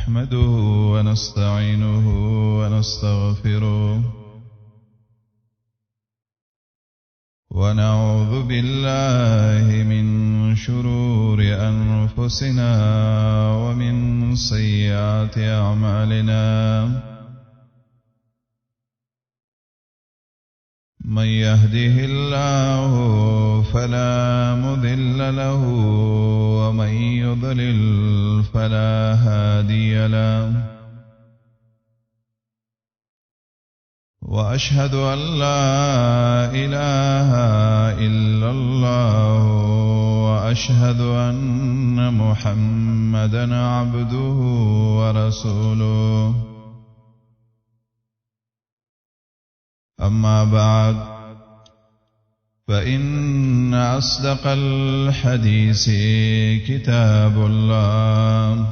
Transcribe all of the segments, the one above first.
نحمده ونستعينه ونستغفره ونعوذ بالله من شرور أنفسنا ومن سيئات أعمالنا من يهده الله فلا مضل له ومن يضلل فلا هادي له وأشهد أن لا إله إلا الله وأشهد أن محمدا عبده ورسوله أما بعد فإن أصدق الحديث كتاب الله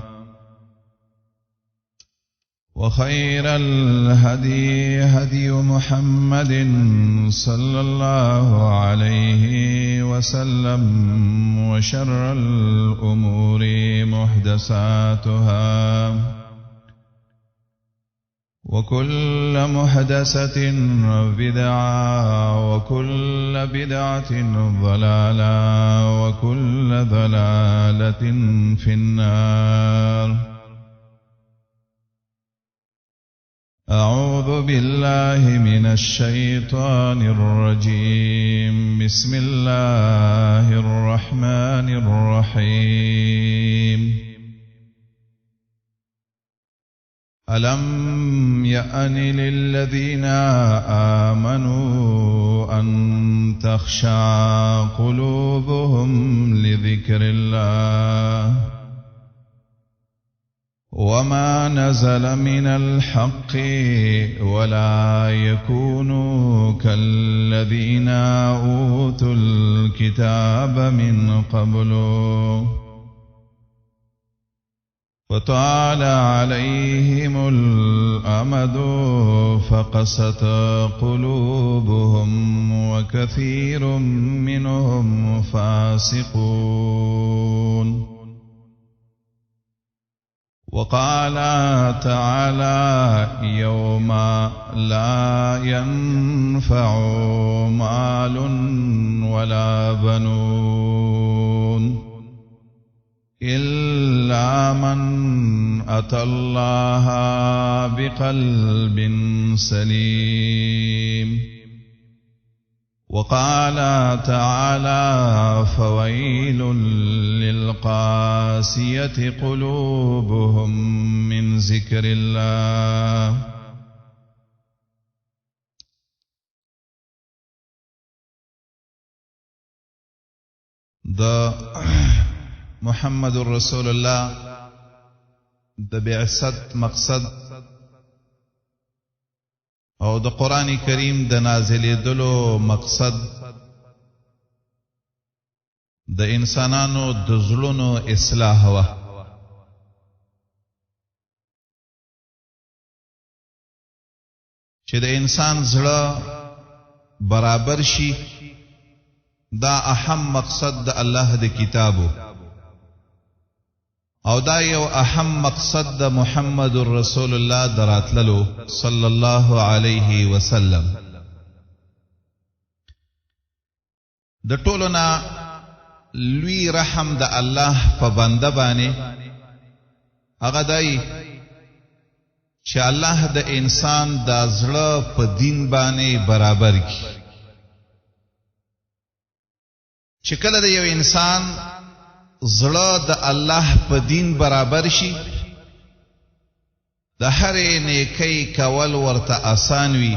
وخير الهدي هدي محمد صلى الله عليه وسلم وشر الأمور محدثاتها وكل محدثة بدعة وكل بدعة ضلالة وكل ضلالة في النار. أعوذ بالله من الشيطان الرجيم. بسم الله الرحمن الرحيم. ألم يأن للذين آمنوا أن تخشع قلوبهم لذكر الله وما نزل من الحق ولا يكونوا كالذين أوتوا الكتاب من قبل فطال عليهم الأمد فقست قلوبهم وكثير منهم فاسقون. وقال تعالى يوم لا ينفع مال ولا بنون إلا من أتى الله بقلب سليم. وقال تعالى فويل للقاسية قلوبهم من ذكر الله. محمد رسول الله د بعثت مقصد او د قرآن کریم د نازلېدلو مقصد د انسانانو د زړونو اصلاح و. چې د انسان زړه برابر شي دا اهم مقصد د الله د کتابو او دا یو اهم مقصد د محمد رسول الله دراتللو صلی الله علیه وسلم. د ټولنا لوی رحم د الله په بنده باندې هغه دی چې الله د انسان د زړه په دین باندې برابر کړي. چې کله د یو انسان زړه د الله په دین برابر شي د هرې نیکی کول ورته آسان وي،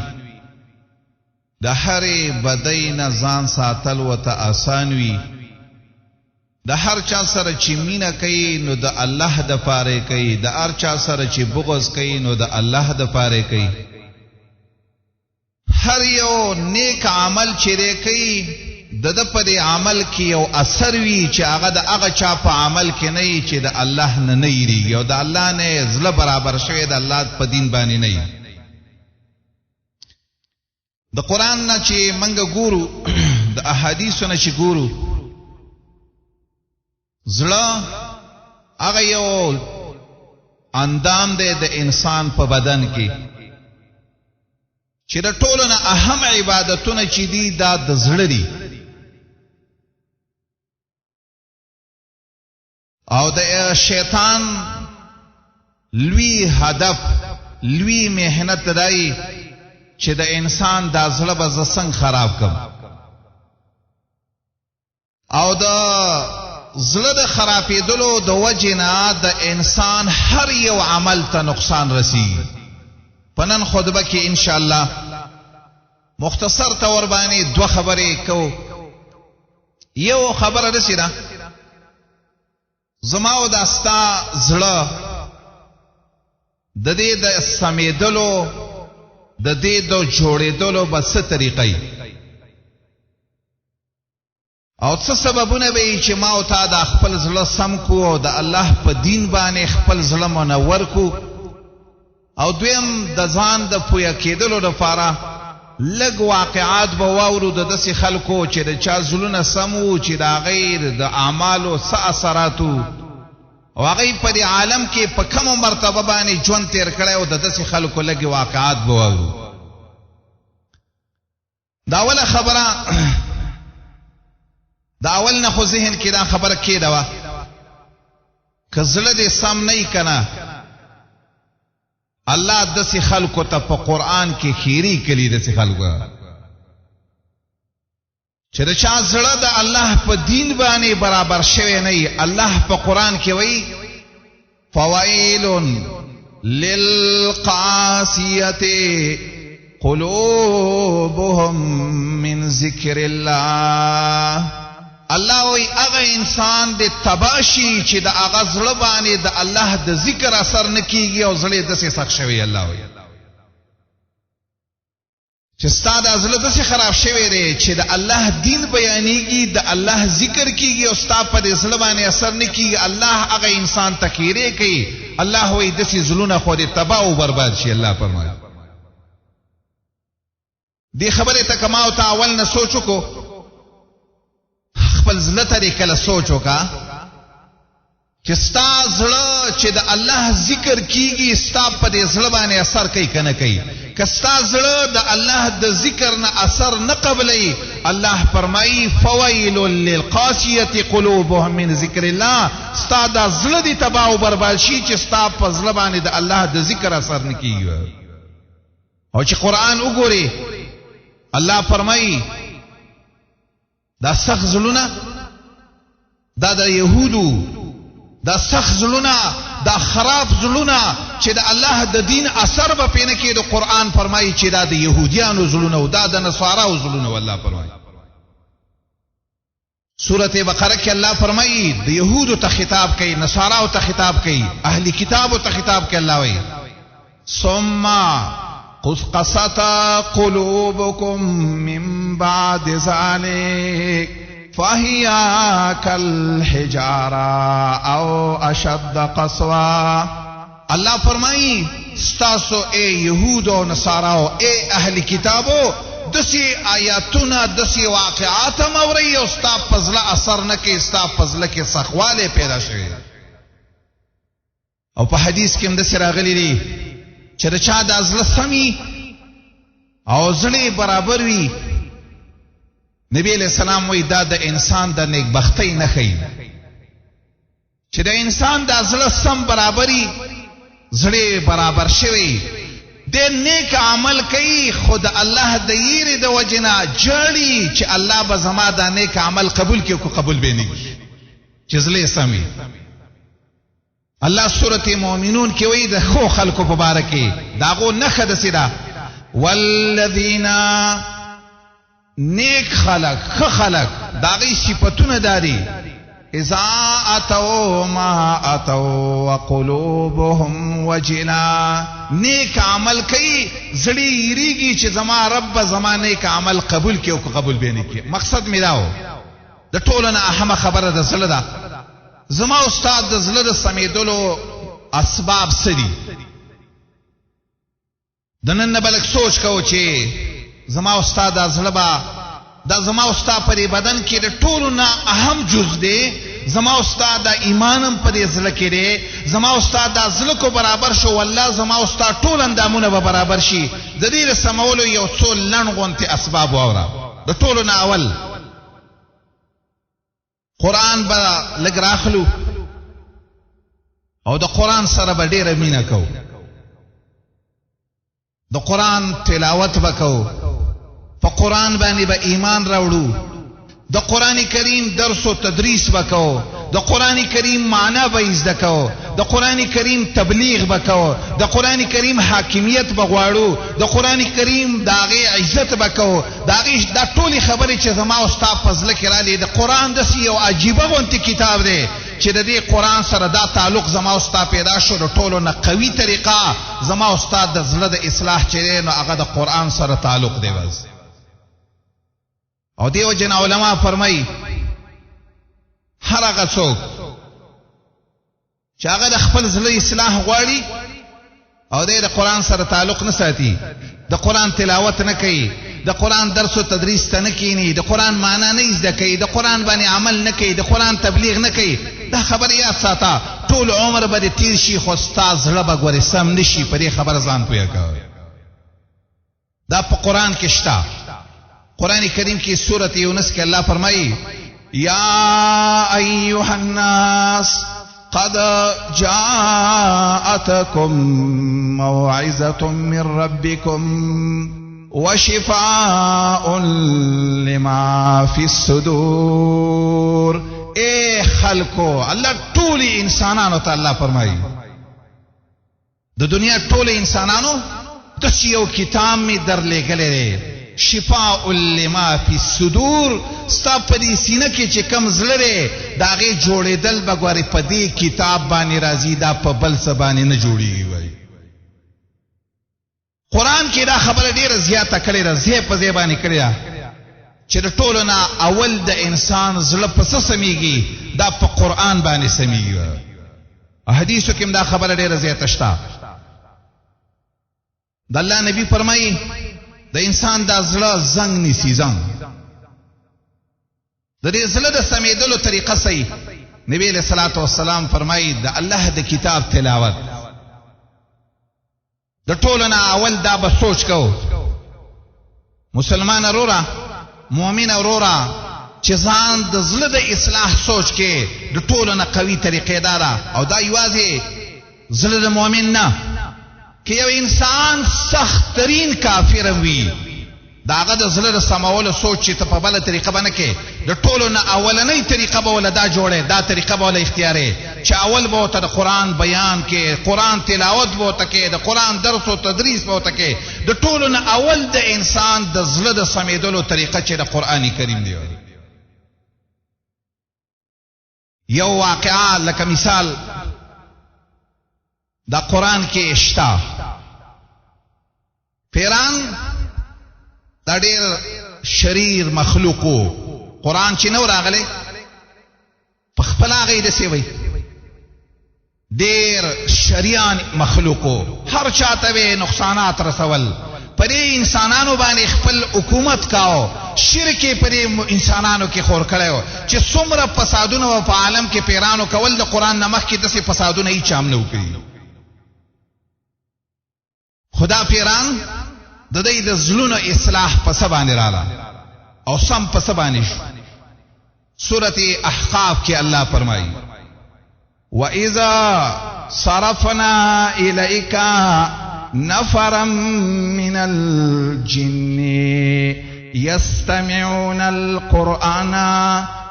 د هرې بدۍ نه ځان ساتل ورته آسان وي، د هر چا سره چې مینه کوي نو د الله د پاره کوي، د هر چا سره چې بغض کوي نو د الله د پاره کوي. هر یو نیک عمل چې کوي د په عمل کې یو اثر وی چې هغه د هغه چا په عمل کې نه چې د الله نه یریږي او د الله نه زړه برابر شوی د الله په دین باندې نه. د قرآن نه چې منګه ګورو د احادیثو نه چې ګورو زړه هغه یو اندام دی د انسان په بدن کې چې د ټولو نه اهم عبادتونه چې دي دا د زړه دي او د شیطان لوی هدف لوی مهنت دی چې د انسان د زړه به زه څنګه خراب کړم او د زړه د خرابېدلو د وجې نه د انسان هر یو عمل ته نقصان رسیږي. په نن خطبه کې انشاءالله مختصر طور باندې دوه خبرې کوو. یو خبره داسې ده زما او د ستا زړه د دې د سمېدلو د دې د جوړېدلو به څه طریقې او څه سببونه به چې ما او تا د خپل زړه سم کو او د الله په دین باندې خپل زړه منور کو. او دویم د ځان د پوهه کېدلو لپاره لږ واقعات به واورو د داسې خلکو چې د چا زړونه سم وو چې د هغې د اعمالو څه اثراتو او هغې په دې عالم کې په کومو مرتبه باندې ژوند تېر کړی او د داسې خلکو لږې واقعات به واورو. دا اوله خبره دا اول نه خو ذهن کې دا خبره کېده وه که زړه دې سم نه وي که نه الله داسې خلکو ته په قرآن کې خیري کړي داسې خلکو چې د چا زړه د الله په دین باندې برابر شوی نه وي. الله په قرآن کې وایي فویل للقاسیة قلوبهم من ذکر الله. الله وی هغه انسان د تباشی چې د هغه زړه باندې د الله د ذکر اثر نه کیږي او زړه داسې سخت شوی. الله وی چې ستا د زړه داسې خراب شوی دی چې د الله دین بیانېږي د الله ذکر کیږي او ستا په دې زړه باندې اثر نه کیږي. الله هغه انسان ته خیرې کوي. الله وی داسې زړونه خو دې تباه او برباد شي. الله فرمایي دې خبرې ته که ما او ته اول نه سوچ وکړو خپل زړه ته دې کله سوچ وکړه چې ستا زړه چې د الله ذکر کیږي ستا په دې زړه باندې اثر کوي که نه کوي. که ستا زړه د الله د ذکر نه اثر نه قبلوي الله فرمایي فویل للقاسیة قلوبهم من ذکر الله. ستا دا زړه دې تباه او برباد شي چې ستا په زړه باندې د الله د ذکر اثر نه کیږي. او چې قرآن وګوري الله فرمایي دا سخت زړونه دا د یهودو دا سخت زړونه دا خراب زړونه چې د الله د دین اثر به پې نه کېږي. د قرآن فرمایي چې دا د یهودیانو زړونه او دا د نصاراو زړونه. والله فرمایي سورة بقره کې الله فرمایي د یهودو ته خطاب کوي نصاراو ته خطاب کوي اهل کتابو ته خطاب کوي. الله وایي ثم قست قلوبكم من بعد ذلك فهي كالحجارة او اشد قسوة. الله فرمائی ستاسو اے یہودو نصاراو اے اہل کتابو دسی آیاتونا دسی واقعات موری او ستا پزل اثر نکی ستا پزل کی سخوالے پیدا شوی. او په حدیث کې هم دسی راغلی دی چې د چا د زړه سمي او زړه برابر وي نبی علیہ السلام وی دا د انسان د نیکبختۍ نښه چې د انسان د زړه سم برابري زړه برابر شوی د نیک عمل کوي خود الله د یری د وجنا جړی چې الله به زما د نیک عمل قبول کوي او قبول به نه چې زړه سمي. الله سورة مومنون کې وایي د خو خلکو په باره کې داغو نښه داسې ده والذین نیک خلق خ خلق داغی صفتونه داري اذا اتوا ما اتوا وقلوبهم وجلا. نیک عمل کوي زړی یریږي چې زما رب زما نیک عمل قبول کوي او قبول به نه کوي. مقصد مې داو د ټولو نه اهمه خبره د زړه ده. زما استاد د زړه د سمېدلو اسباب څه دي؟ د نن نه بلک سوچ کوو چې زما استاد د زړه به دا زما استاد په بدن کې د ټولو نه اهم جز دی زما استاد دا ایمانم په دې زړه کې دی زما استاد دا زړه کو برابر شو والله زما استاد ټول اندامونه به برابر شي د دې سمولو یو څو لڼ غونته اسباب واورا د ټولو نه اول قرآن به لږ راخلو او د قرآن سره به ډېره مینه کوو د قرآن تلاوت به کوو په قرآن باندې به ایمان راوړو د قرآن کریم درس و تدریس به کوو د قرآن کریم معنا به زده کوو د قرآن کریم تبلیغ به کوو د قرآن کریم حاکمیت به غواړو د قرآن کریم د هغې عزت به کوو د هغې دا ټولې خبرې چې زما او ستا په زړه کې راغلې د قرآن داسې یو عجیبه غوندې کتاب دی چې د دې قرآن سره دا تعلق زما او ستا پیدا شو د ټولو نه قوي طریقه زما او ستا د زړه د اصلاح چې دی نو هغه د قرآن سره تعلق دی بس او دیو جن علماء فرمای هر هغه څوک چې هغه د خپل زړه اصلاح غواړي او د قرآن سره تعلق نه ساتي د قرآن تلاوت نه کوي د قرآن درس او تدریس ته نه کینی د قرآن معنا نه زده کوي د قرآن باندې عمل نه کوي د قرآن تبلیغ نه کوي دا خبر یاد ساته ټول عمر به تیر شي خو ستا زړه به ګورې سم نشي په دې خبره ځان پوهه کوي دا په قرآن کې شته قرآن کریم کی سورت یونس کے اللہ فرمائی یا ایوہ الناس قد جاءتکم موعظة من ربکم وشفاء لما فی الصدور اے خلقو اللہ طولی انسانانو تا اللہ فرمائی دا دنیا طولی انسانانو دس یو کتاب میں در لے گلے رہے شفاء لما فی الصدور ستا پدی سینه کې چې کم زړه دی د هغې جوړېدل به ګورې په دې کتاب باندې راځي دا په بل څه باندې نه جوړېږي وایي قرآن کې دا خبره ډېره زیاته کړې ده ځای په ځای باندې کړې ده چې د ټولو نه اول د انسان زړه په څه سمیږي دا په قرآن باندې سمیږي حدیثو کې هم دا خبره ډېره زیاته شته د الله نبی فرمایي د انسان دا زړه زنګ نیسي زنګ د دې زړه د سمیدلو طریقه صحیح نبی علیہ الصلوۃ والسلام فرمایي د الله د کتاب تلاوت د ټولو نه اول دا به سوچ کو مسلمان اورورا مؤمن اورورا چې ځان د زړه د اصلاح سوچ کې د ټولو نه قوي طریقې دارا او دا یوازې زړه د مؤمن نه کہ یو انسان سخت ترین کافر وی داغه د زړه سماول سوچ چې په بل طریقه باندې کې د ټولو نه اولنۍ طریقه به ولدا جوړه دا طریقه به ول اختیاري چې اول به ته د قرآن بیان کې قرآن تلاوت به ته کې د قرآن درس او تدریس به ته کې د ټولو نه اول د انسان د زړه د سمیدلو طریقه چې د قرآن کریم دی یو واقعا لکه مثال دا قرآن کې اشتا پیران دا ډېر شریر مخلوقو قرآن چې نو راغلی په خپل هغې داسې وی ډېر شریان مخلوقو هر چاته به نقصانات رسول په دې انسانانو باندې خپل حکومت کاو شرک په دې انسانانو کې خور کړی چې څومره فسادونه په عالم کې پیرانو کول د قرآن نه مخکې داسې فسادونه هیچ هم نه وکړي خدا پیران د دې د زلونو اصلاح په سبانه رااله او سم په سبانه سورته احقاف کې الله فرمایي واذا صرفنا اليك نفرا من الجن يستمعون القرآن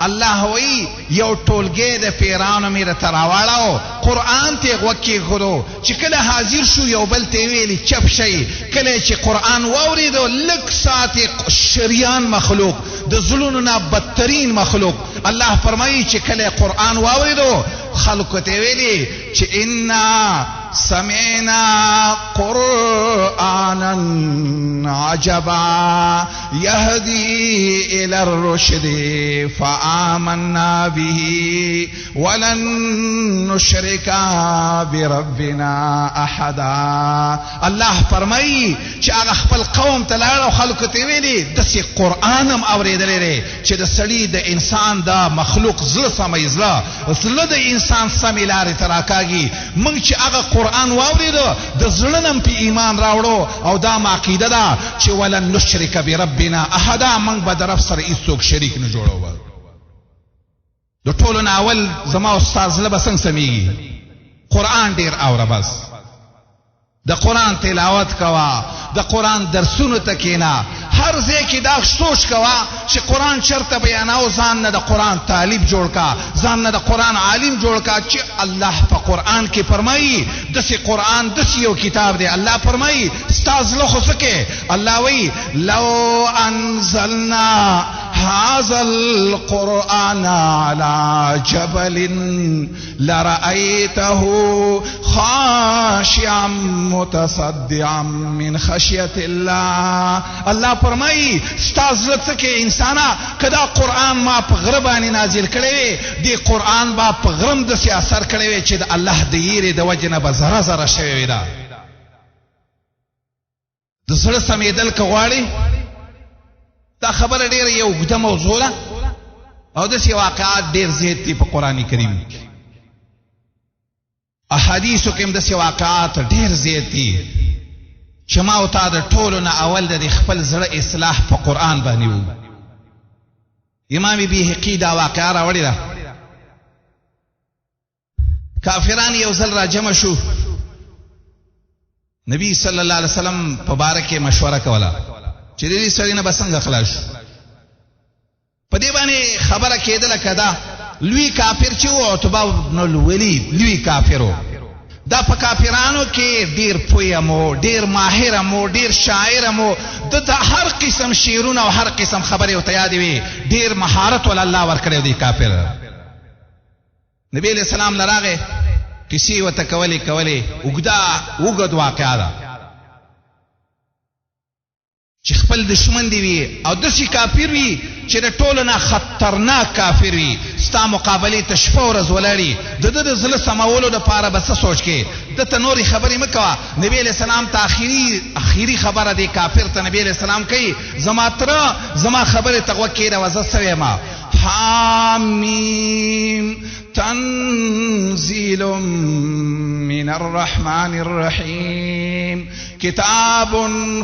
الله وی یو ټولګه د پیرانو میره تراواړو قرآن ته غوکی غرو چې کله حاضر شو یو بل ته ویلی چپ شي کله چې قرآن واوریدو لک ساعت شریان مخلوق د زلونو نه بدترین مخلوق الله فرمایي چې کله قرآن واوریدو خلق ته ویلی چې ان سمعنا قرآنا عجبا يهدي إلى الرشد فآمنا به ولن نشرك بربنا أحدا. الله فرمایي چې هغه خپل قوم ته لاړ او خلکو ته ویلي داسې قرآن هم اورېدلی دی چې د سړي د انسان د مخلوق زړه سموي، زړه د انسان سمې لارې ته راکاږي. موږ چې هغه قرآن واورېده د زړه نه پې ایمان راوړو او دا عقیده ده چې ولن نشرک بربنا احدا، موږ به د رب سره هېڅوک شریک نه جوړو. د ټولو نه اول زما استاد زړه به څنګه سمیږي؟ قرآن ډېر اوره، بس د قرآن تلاوت کوه، د قرآن درسونو ته کښېنه، هر ځای کې دا سوچ کوه چې قرآن چېرته بیاناو، ځان نه د قرآن طالب جوړ کا، ځان نه د قرآن عالم جوړ کا چې الله په قرآن کې فرمایي داسې قرآن داسې یو کتاب دی. الله فرمایي ستا زړه خو څه کې؟ الله وایي لو انزلنا هذا القرآن على جبل لرأيته خاشعا متصدعا من خشية الله. الله فرمایي ستا زړه څه کې انسانا؟ که دا قرآن ما په غره باندې نازل کړی وی، دې قرآن با په غرم داسې اثر کړی وی چې د الله د یېرې د وجې نه به ذره ذره شوې وي. دا د زړه سمېدل که غواړي، دا خبره ډېره یو اوږده موضوع ده او داسې واقعات ډېر زیات دي په قرآن کریم کې. احادیثو کې هم داسې واقعات ډېر زیات دي چې ما او تا د ټولو نه اول د خپل زړه اصلاح په قرآن باندې وو. امام بیهقي دا واقعه راوړې ده. کافران یو ځل را جمع شو، نبی صلی الله علیه وسلم په باره کې مشوره کوله چې دې سړي نه به څنګه خلاص شو. په دې باندې خبره کېدله که دا لوی کافر چې و عتبه بن الولید لوی کافر و. دا په کافرانو کې ډېر پوه مو، ډېر ماهر مو، ډېر شاعر مو، د هر قسم شعرونه او هر قسم خبرې ورته یادې وي، ډېر مهارت ول الله ورکړی دی کافر. نبی علیہ السلام له راغې کیسې ورته کولې اوږد واقعه ده چې خپل دشمن دی وي او داسې کافر وي چې د ټولو نه خطرناک کافر وي، ستا مقابلې ته شپه ورځ ولاړي، د ده د زړه سمولو دپاره به څه سوچ کې؟ دته نورې خبرې مه کوه. نبی علیہ السلام ته اخري خبره دی کافر ته نبی علیہ السلام کوي زما تره زما خبرې ته غوږ کښېږده، زه څه ویمه؟ حامیم تنزیل من الرحمن الرحیم کتاب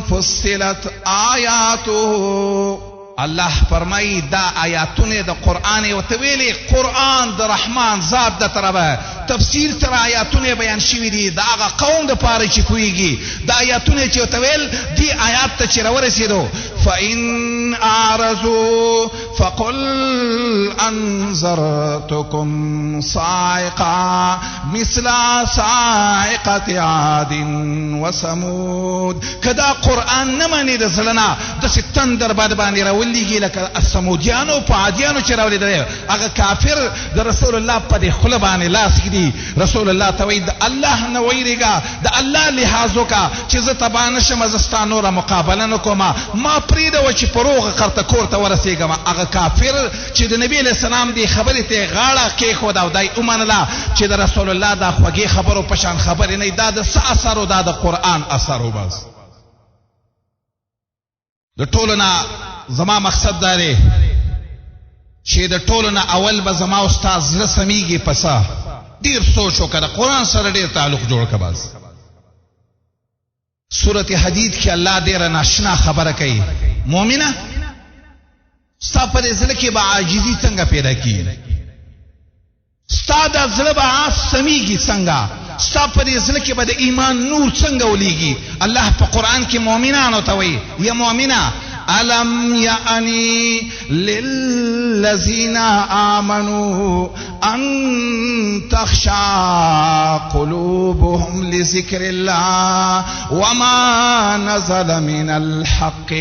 فصلت آیاته. الله فرمایي دا آیاتونه د قرآن ورته ویلې، قرآن د رحمان ذات د طرفه تفسیر سره آیاتونه بیان شوي دي د هغه قوم دپاره چې پوهېږي. دا آیاتونه چې ورته ویل دې آیات ته چې راورسېدو فإن أعرضوا فقل أنذرتكم صاعقة مثل صاعقة عاد وثمود. کدا قرآن نه منې د زړه نه داسې تندر باد باندې راولېږي لکه سمودیانو په عادیانو چې راولېدلی. هغه کافر د رسول الله په دې خوله باندې لاس ږدي. رسول الله ته وایي د الله نه ویرېږه، د الله لحاظ وکړه چې زه تباه نه شم، زه ستا نوره مقابله نه کوم، ما پرېږده چې په روغه قرته کور ته ورسېږم. هغه کافر چې د نبي علیه السلام دې خبرې ته غاړه کېښوده او دا یې ومنله چې د رسول الله دا خوږې خبرو په شان خبرې نه، دا د څه اثر و؟ دا د قرآن اثر و. بس د ټولو نه زما مقصد دا دی چې د ټولو نه اول به زما او ستا زړه سمیږي. پسه ډېر سوچ وکړه، د قرآن سره ډېر تعلق جوړ کړه. بس سورت حدید کې الله ډېره ناشنا خبره کوي. مؤمنه ستا په دې زړه کې به عاجزي څنګه پیدا کېږي؟ ستا د زړه به سمیږي څنګه؟ ستا په دې زړه کې به د ایمان نور څنګه ولیږي؟ الله په قرآن کې مؤمنانو ته وایي یا مؤمنه ألم يأني للذين آمنوا أن تخشع قلوبهم لذكر الله وما نزل من الحق.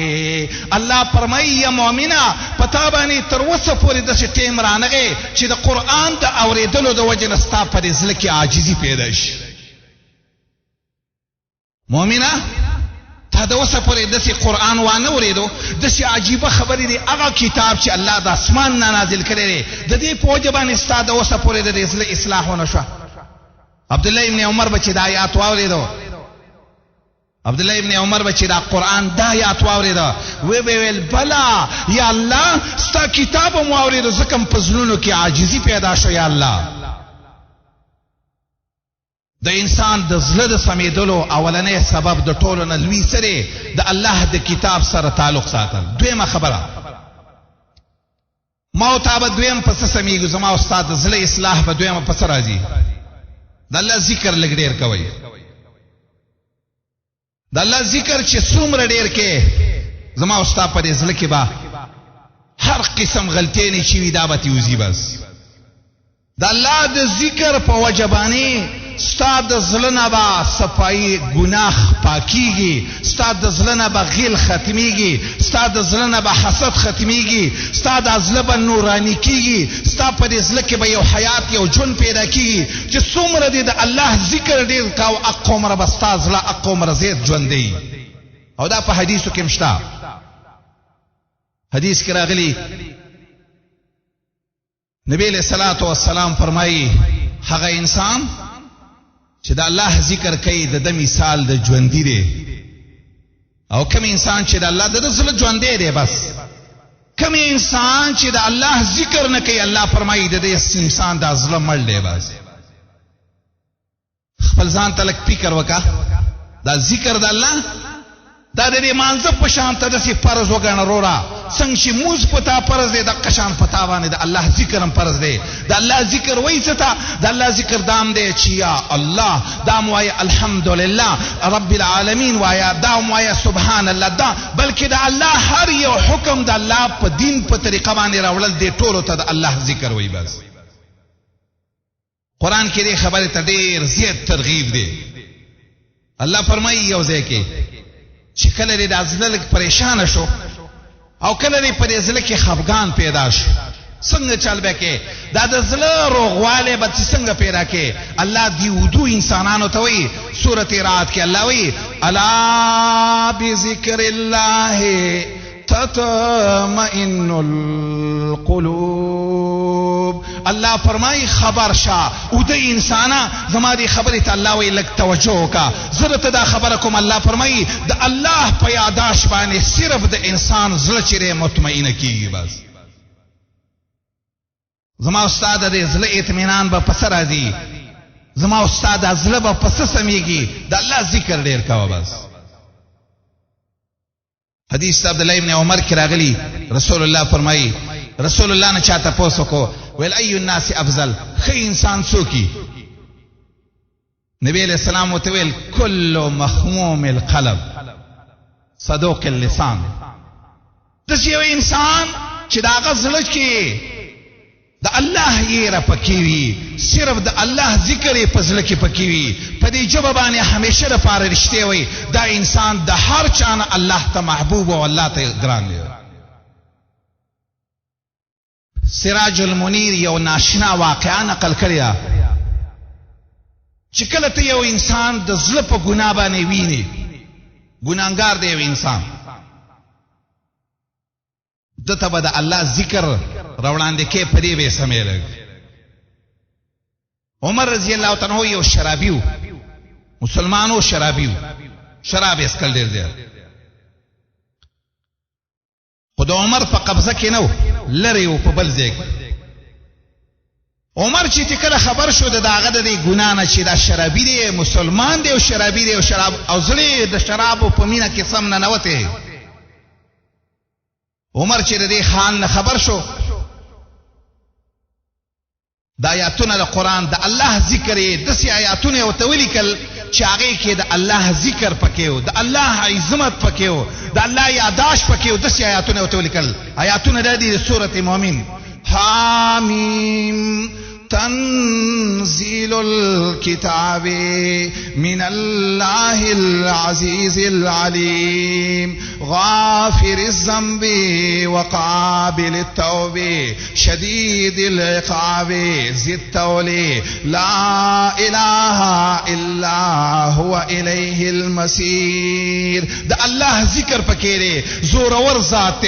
الله فرمایي یا مؤمنه پتا باندې تر اوسه پورې داسې ټیم رانغی چې د قرآن د اورېدلو د وجې نه ستا په دې زړه کې عاجزي پیدا شي. مؤمنه تا د اوسه پورې داسې قرآن وانه اورېدو داسې عجیبه خبرې دی هغه کتاب چې الله د اسمان نه نازل کړی دی د دې په وجه باندې ستا د اوسه پورې د دې زړه اصلاح ونه شوه عبدالله ابن عمر به چې دا آیات واورېدو عبدالله ابن عمر به چې دا قرآن دا آیات واورېده وی به ویل بلا یا الله ستا کتاب هم واورېدو ځکه م په زړونو کې عاجزي پیدا شو یا الله د انسان د زړه د سمېدلو اولنی سبب د ټولو نه لوی سره د الله د کتاب سره تعلق ساتل دویمه خبره ما او تا به دویم په څه سمیږو زما او ستا د زړه اصلاح به دویمه په څه راځي د الله ذکر لږ ډېر کوئ د الله ذکر چې څومره ډېر کې زما او ستا په دې زړه کې به هر قسم غلطیانې چې وي دا به تیوځي بس د الله د ذکر په وجه باندې ستا د زړه نه به صفایي ګناه پاکیږي ستا د زړه نه به غیل ختمیږي ستا د زړه نه به حسد ختمیږي ستا د زړه به نوراني کیږي ستا په دې زړه کې به یو حیات یو ژوند پیدا کیږي چې څومره دې د الله ذکر ډېر کاو اق عمره به ستا زړه اق عمره زیات ژوندی او دا په حدیثو کې مشته حدیث کې راغلی نبی علیہ الصلوۃ والسلام فرمایي هغه انسان چې د الله ذکر کوي د مثال د ژوندۍ دی او کوم انسان چې د الله د زړه ژوندۍ دی بس کوم انسان چې د الله ذکر نه کوي الله فرمایي د دې انسان د زړه مړ دی بس خپل ځان ته لږ فکر وکړه دا ذکر د الله دا د دې مانځه په شان ته داسې فرض وګڼه وروره څنګه چې مونځ په تا فرض دی دقه شان په تا باندې د الله ذکر هم فرض دی د الله ذکر وایي څه ته د الله ذکر دام دی چې یا الله دا م وایه الحمدلله رب العالمین وایه دا م وایه سبحان الله دا بلکې د الله هر یو حکم د الله په دین په طریقه باندې راوړل دی ټولو ته د الله ذکر وایي بس قرآن کې دې خبرې ته ډېر زیات ترغیب دی الله فرمایي یو ځای کې چې کله دې د زړه لږ پریشانه شو او کله دې په دې زړه کې خفګان پیدا شو څنګه چل به کې دا د زړه روغوالی به څنګه پیدا کې الله دې ودو انسانانو ته وایي سورۃ رعد کې الله وایي الا بذکر الله تطمئن القلوب الله فرمای خبر شه او د انسانا زما دې خبرې ته الله وی لک توجه وکا زړه ته دا خبره کوم الله فرمای د الله په یاداش باندې صرف د انسان زړه چیرې مطمئنه کیږي بس زما استاد دې زړه اطمینان به پس راځي زما استاد زړه به پس سميږي د الله ذکر ډیر کاوه بس حدیث عبد الله ابن عمر کې راغلی رسول الله فرمایي رسول الله نه چاته پوسو کو ویل ای الناس افضل خی انسان څوکي نبی علیہ السلام وتویل کل مخموم القلب صدوق اللسان دس یو انسان چې دا غزل کې د الله یې را پکېوي صرف د الله ذکر یې پزله کې پکېوي په دې جواب باندې همیشه د پاره رښتیا وي دا انسان د هر چا نه الله ته محبوب او الله ته ګران دی سراج المنیر یو ناشنا واقعا نقل کړی چې کله ته یو انسان د زړه په ګناه باندې ویني ګناهګار دی یو انسان دته به د الله ذکر روړاندې کې پدې به سمېږي عمر رضی الله تعالی عنہ یو شرابیو مسلمانو شرابیو شراب اسکل ډیر دی خو عمر په قبضه کې نو لری او په بل ځای عمر چې کله خبر شو د داغه د ګنا نه چې دا شرابي دی مسلمان دی او شرابي دی او شراب او زړه د شراب په مینا کې سم نه نوته عمر چې د خان نه خبر شو د آیاتونه د قران د الله ذکر د سی آیاتونه او تولیکل چې هغه کې د الله ذکر پکېو د الله عظمت پکېو د الله یاداش پکېو د سی آیاتونه او تولیکل آیاتونه د دې سورته مؤمن حامیم تنزيل الكتاب من الله العزيز العليم غافر الذنب وقابل التوب شديد العقاب ذي الطول لا اله الا هو الیه المصیر. د الله ذکر پکې زور اور ذات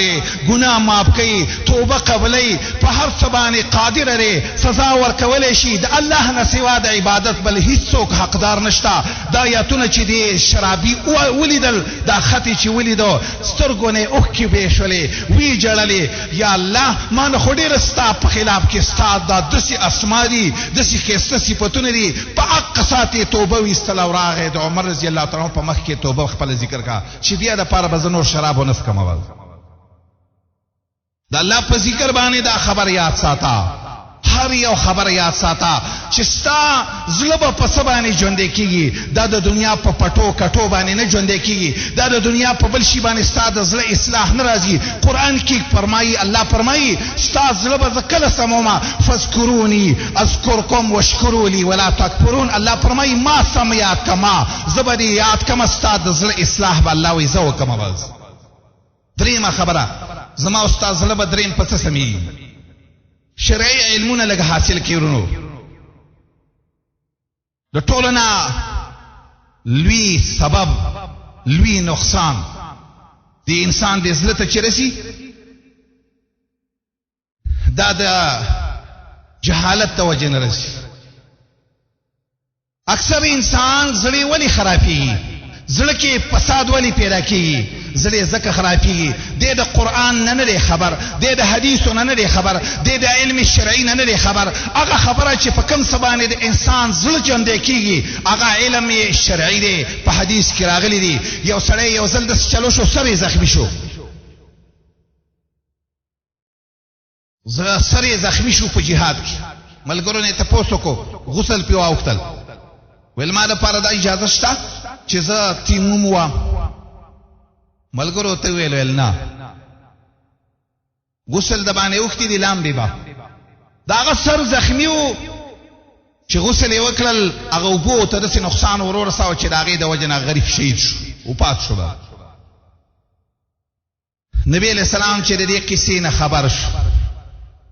گناہ معاف کوي، توبه قبلي، په هر څه باندې قادر لري، سزا ورکولای شي. د الله نه سوا د عبادت بل هیڅوک حقدار نشته. دا آیاتونه چې دی شرابي ولیدل، دا خطي چې ولیدو سترګو نه اوښکې به شولې، وی جړلې یا الله ما نه خو ډېره ستا په خلاف کې ستا دا داسې اسما دي، داسې ښایسته صفتونه دي، په حق ساعت یې توبه ویستله او راغی د عمر رضی الله تعالی عنه په مخ کې توبه خپله ذکر کا چې بیا دپاره به زه نور شراب ونه څکمول. د الله په ذکر باندې دا خبر یاد ساته، هر یو خبر یاد ساته چې ستا زړه به په څه باندې ژوندی کېږي. دا د دنیا په پټو کټو باندې نه ژوندی کېږي، دا د دنیا په بل شي باندې ستا د زړه اصلاح نه راځي. قرآن کې فرمایي، الله فرمایي ستا زړه به زه کله سمومه، فاذکروني اذکرکم واشکروا لي ولا تکفرون. الله فرمایي ما سم یاد کما، زه به دې یاد کمه، ستا د زړه اصلاح به الله وایي زه وکمه. بس درېیمه خبره، زما او ستا زړه به درېیم په څه سمیږي؟ شرعي علمونه لږ حاصل کړو. د ټولو نه لوی سبب، لوی نقصان د انسان د زړه ته چې رسي، دا د جهالت ته وجه نه رسي. اکثر انسان زړه ولې خرابېږي؟ زړه کې فساد ولې پیدا کېږي؟ زړه ځکه خرابېږي دی د قرآن نه دی خبر، دی د حدیثو نه دی خبر، دی د علم شرعي نه دی خبر. هغه خبره چې په کوم څه باندې د انسان زړه ژوندی کېږي هغه علم یې شرعي دی، په حدیث کې راغلی دی. یو سړی یو ځل داسې چلو شو، سر یې زخمي شو، سر یې زخمي شو په جهاد کې. ملګرو نه یې تپوس وکړو، غسل پې واوښتل، ویل ما دپاره دا اجازه شته چې زه تیموم ووام؟ ملګرو ته ویل نه، غسل د باندې اوښتي دي لامبې به. د هغه سر زخمي و چې غسل یې وکړل، هغه اوبو ته داسې نقصان ور ورساوه چې د هغې د وجې نه غریب شهید شو، وفات شو. به نبی علیہ السلام چې د دې قصې نه خبر شو،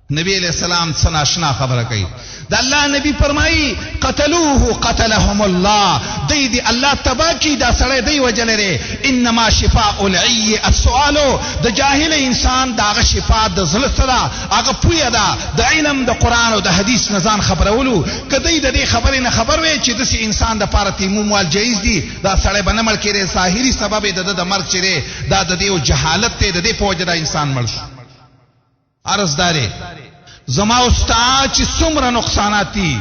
نبی علیہ السلام څه ناشنا خبره کوي. د الله نبی فرمایي قتلوه قتلهم الله، دی دی الله تبا کی، دا سړی دی وجلی دی. انما شفاء العي السؤال، د جاهل انسان دا هغه شفا د زړه څه ده، هغه پویه ده د علم د قرآن او د حدیث نه ځان خبرولو. که دی د دې خبرې نه خبر وی چې داسې انسان دپاره تیموم وال جایز دي، دا سړی به نه مړ کېدی. ظاهري سبب یې د ده د مرګ چې دی دا د دې جهالت دی، د دې په وجه دا انسان مړ شو. عرض دا دی زما او ستا چې څومره نقصانات دي،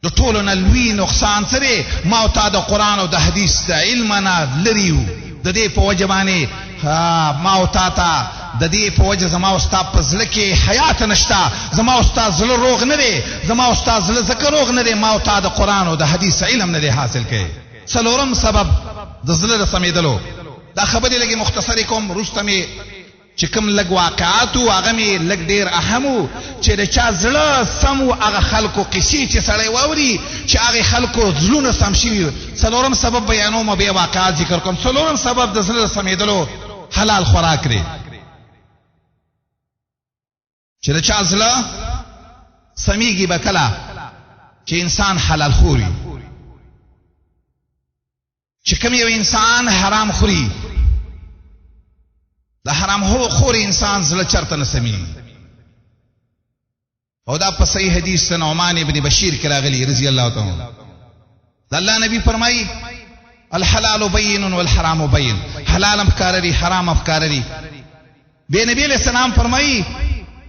د ټولو نه لوی نقصان څه دی؟ ما او تا د قرآن او د حدیث د علم نه لرې یو. د دې په وجه باندې ما او تا ته د دې په وجه زما او ستا په زړه کې حیات نشته، زما او ستا زړه روغ نه دی، زما او ستا زړه ځکه روغ نه دی ما او تا د قرآن او د حدیث علم نه دی حاصل کوي. څلورم سبب د زړه د سمیدلو. دا خبرې لږې مختصرې کوم، وروسته مې چې کوم لږ واقعات وو هغه مې لږ ډېر اهم وو چې د چا زړه سم وو، هغه خلکو قصې چې سړی واوري چې هغې خلکو زړونه سم شوي. څلورم سبب بیانوم او بیا واقعات ذکر کوم. څلورم سبب د زړه د سمیدلو حلال خوراک دی. چې د چا زړه سمیږي به کله چې انسان حلال خور وي. چې کوم یو انسان حرام خوري، د حرام خور انسان زړه چرته نه سمیږي. او دا په صحیح حدیث نعمان ابن بشیر کې راغلی رضی الله تعالی عنہ. د الله نبی فرمایي الحلال بین والحرام بین، حلال افکار دي، حرام افکار دي. بیا نبی علیہ السلام فرمایي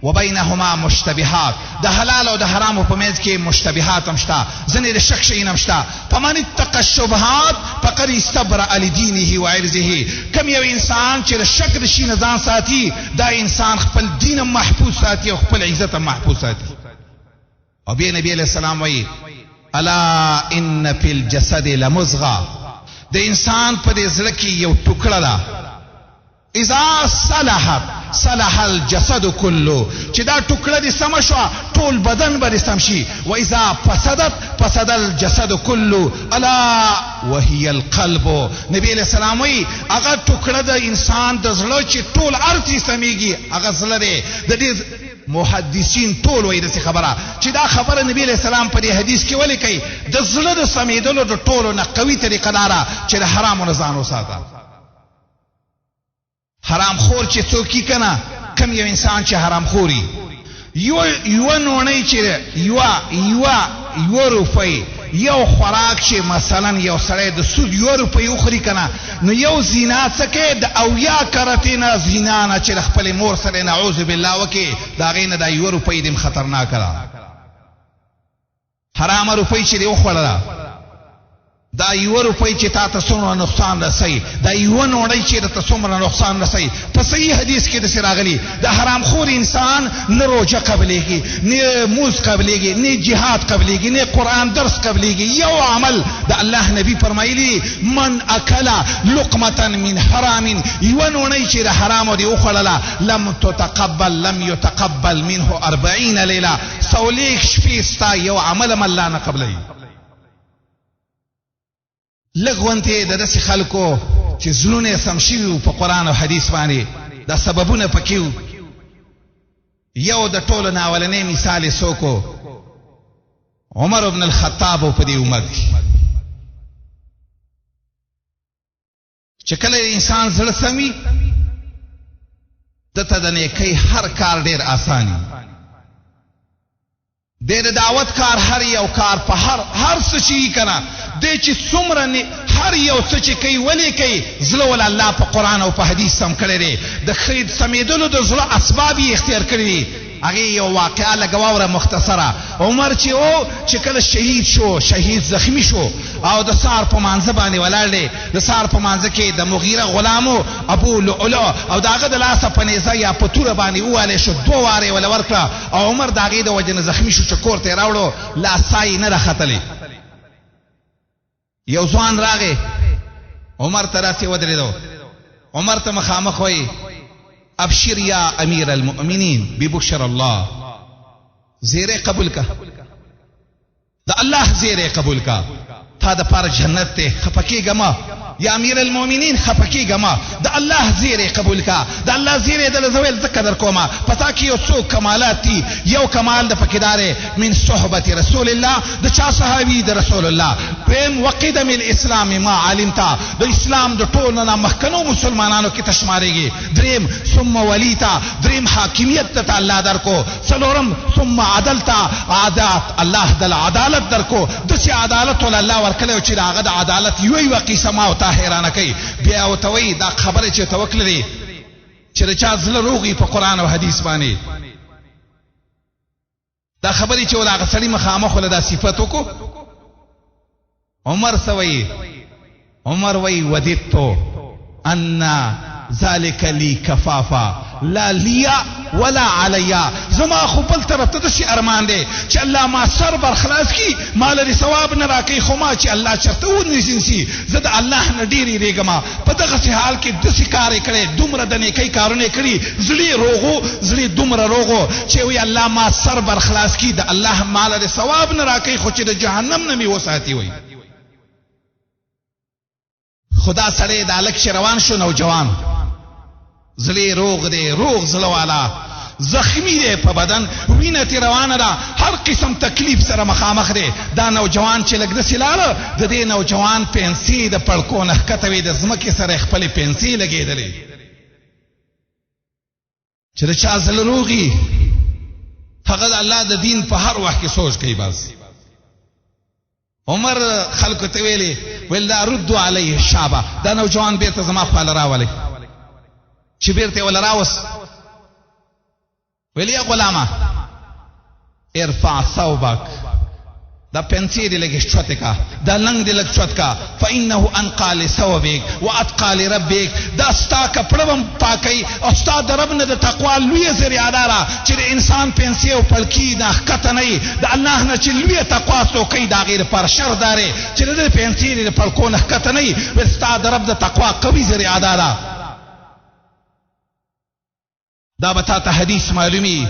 وبینهما مشتبهات، د حلال او د حرام په منځ کې مشتبهات هم شته، ځینې د شک شیان هم شته. فمن اتقى الشبهات فقد استبرأ لدینه وعرضه. کم یو انسان چې د شک د شي نه ځان ساتي، دا انسان خپل دین هم محفوظ ساتي او خپل عزت هم محفوظ ساتي. او بیا نبی علیہ السلام وایي الا ان فی الجسد لمضغه، د انسان په دې زړه کې یو ټوکړه ده، اذا صلحت صلح الجسد كله، چې دا ټوکړه دې سمه شوه ټول بدن به دې سم شي. واذا فسدت فسد الجسد كله الا وهي القلب. نبی علیہ السلام وی هغه ټوکړه د انسان د زړه چې ټول ارتي سميږي هغه زړه دی. د دې محدثین ټول وایي داسې خبره چې دا خبره نبی علیہ السلام په دې حدیث کې ولیکي د زړه د سمیدلو د ټولو نه قوي طریقه داره چې د حرامو نه ځان وساته. حرام خور چې څوک یې کنه کم یو انسان چې حرام خوري یو نونی چې یو روپۍ یو خوراک چې مثلا یو سړی د سود یو روپۍ وخوري کنه نو یو زنا څه کې د اویا کرتې نه زنا نه چې د خپلې مور سره نعوذ بالله وکړي د هغې نه دا یو روپۍ دې خطرناکه ده. حرامه روپۍ چې دې وخوړله دا یو روپۍ چې تا ته څومره نقصان رسوي، دا یو نوړۍ چې درته څومره نقصان رسوي. په صحیح حدیث کې داسې راغلي د حرام خور انسان نه روژه قبلېږي، نه مونځ قبلېږي، نه جهاد قبلېږي، نه قرآن درس قبلېږي. یو عمل د الله نبی فرمایلي من اکل لقمة من حرام، یو نوړۍ چې د حرامو دې وخوړله لم یتقبل منه 40 لیله، سولیک شپې ستا یو عمل هم الله نه قبلوي. لږ غونتې د داسې خلکو چې زړونه یې سم شوي وو په قرآن او حدیث باندې دا سببونه پکې وو. یو د ټولو نه اولنی مثال یې څوک و؟ عمر بن الخطاب و په دې امت کې چې کله انسان زړه سم وي دته د نیکۍ هر کار ډېر آسان وي. د دعوت کار هر یو کار په هر څه چې کنه د چې څومره هر یو څه چې کوي ولې کوي زړه ول الله په قرآن او په حدیث سم کړی دی. د خیر سمیدلو د زړه اسباب یې اختیار کړي دي. هغې یو واقعه لږه واوره مختصره. عمر چې و چې کله شهید شو، شهید زخمی شو او د سهار په مانځه باندې ولاړ دی. د سهار په مانځه کې د مغیره غلامو ابو لؤلؤ او د هغه د لاسه په نیزه یا په توره باندې ووالی شو، 2 واره یې وله ورکړه او عمر د هغې د وجې نه زخمی شو چې کور ته یې راوړو لاسا یې نه راختلی. یو ځوان راغی عمر ته داسې ودرېدو، عمر ته مخامخ وایي ابشر یا امیر المؤمنین ببشر الله، زیره قبول کا د الله زیره قبول کا تا د پاره جنت ته خپکیږه ما یا امیر المؤمنین خپکیږه ما د الله زیره قبول کا. د الله زیره د زویل ذکر در کومه پتا کې یو څو کمالات دي. یو کمال د فقیدار من صحبت رسول الله د چا صحابي د رسول الله. پم وقدم الاسلام ما علمتا د اسلام د ټولو نه مخکنو مسلمانانو کې تشمارېږي. دریم ثم ولیتا، دریم حاکمیت ته الله درکو. څلورم ثم عدلتا، عادات الله د عدالت درکو. د چې عدالت ول الله ورکړو چې هغه د عدالت یو قسم ما او ته حیرانه کوي. بیا او ته وایي دا خبره چې توکل لري چې د چا زړه روغي په قرآن او حدیث باندې دا خبرې چې ول هغه سړي مخامخ ول دا صفت وکړو. عمر سوي عمر وی وددتو ان ذلك لي كفافا لا لیا ولا علیا. زما خو بل طرف ته داسې ارمان دی چې الله ما سر برخلاص کی، مال لري ثواب نه راکوي، خو ما چې الله چرته ونیسي زه د الله نه ډېر یېرېږم. په دغسې حال کې داسې کار یې کړی، دومره د نیکۍ کارونه یې کړي، زړه دومره روغو چې وی الله ما سر برخلاص کی، د الله مال لري ثواب نه راکوي خو چې د جهنم نه مې وساتي. وی خدا سړی د هلک چې روان شو نوجوان زړه روغ دی، روغ زړه والا، زخمی دی په بدن، وینه ترې روانه ده، هر قسم تکلیف سره مخامخ دی. دا نوجوان چې لږ داسې لاړه د دې نوجوان پنسۍ د پړکو نه ښکته وي، د ځمکې سره یې خپلې پنسۍ لګېدلې. چې د چا زړه روغي هغه د الله د دین په هر وخت کې سوچ کوي. بس عمر خلکو ته ویل دا ردو علیه الشعبه، دا نوجوان بیرته زما خواله راولئ. چې بیرته یې وله راوست ویل یا غلامه ارفع ثوبک، دا پنسۍ دې لږ چوتې کا، دا لنګ دې لږ چوت کا، فانه انقى لثوبک واتقى لربک. دا ستا کپړه به پاکوي او ستا د رب نه د تقوا لویه ذریعه ده چې د انسان پنسۍ او پړکي نه ښکته نه وي. د الله نه چې لویه تقوا څوک کوي د هغې دپاره شر دا دی چې د ده پنسۍ د پړکو نه ښکته نه وي. ستا د رب د تقوا قوي ذریعه ده. دا به تا ته حدیث معلومي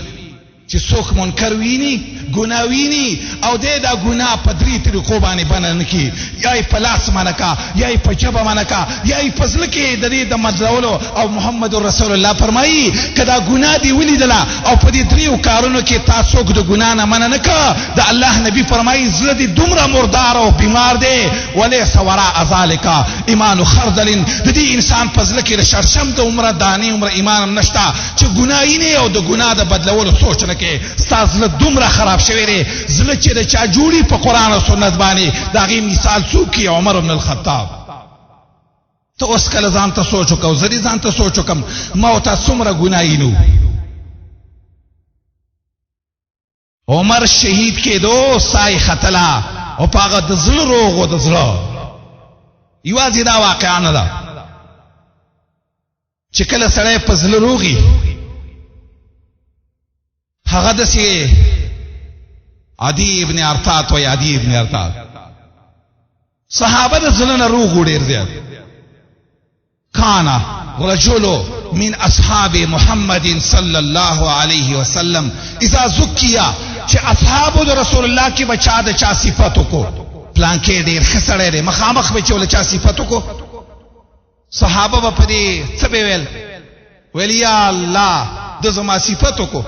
چې څوک منکر ویني ګناه ویني او دا ګناه په درې طریقو باندې بنه نکي، یا یې په لاس منع کا، یا یې په ژبه منع کا، یا یې په زړه کې د دې د مدلولو. او محمد رسول الله فرمایي که دا ګناه دې ولیدله او په دې دریو کارونو کې تا څوک د ګناه نه منع نه که، د الله نبي فرمایي زړه دې دومره مردار او بیمار دی ولیس وراء ذلک ایمان خردل، د دې انسان په زړه کې د شړشم د عمره دانې عمره ایمان هم نشته چې ګناه یې نه او د ګناه د بدلولو سوچ نه کې. ستا زړه دومره خراب شوی دی، زړه چې د چا جوړي په قرآن او سنت باندې د هغې مثال څوک یې عمر بن الخطاب. ته اوس کله ځان ته سوچ وکړه، زه دې ځان ته سوچ وکړم ما او تا څومره ګناهینو. عمر شهید کېدو سای ختله او په هغه د زړه روغ و د زړه. یوازې دا واقعه نه ده چې کله سړی په زړه روغي هغه داسې عدی ابن ارطاط وایي، عدی ابن ارطاط صحابه د زړه نه روغ و ډېر زیات. کان رجل من اصحاب محمد صلی الله علیه وسلم اذا زکیا، چې اصحابو د رسول الله کې بچا د چا صفاتو کو پلان کې ډېر ښه سړی دی، مخامخ به چې ول چا صفاتو کو صحابه به په دې څه به ویل یا الله د زما صفاتو کو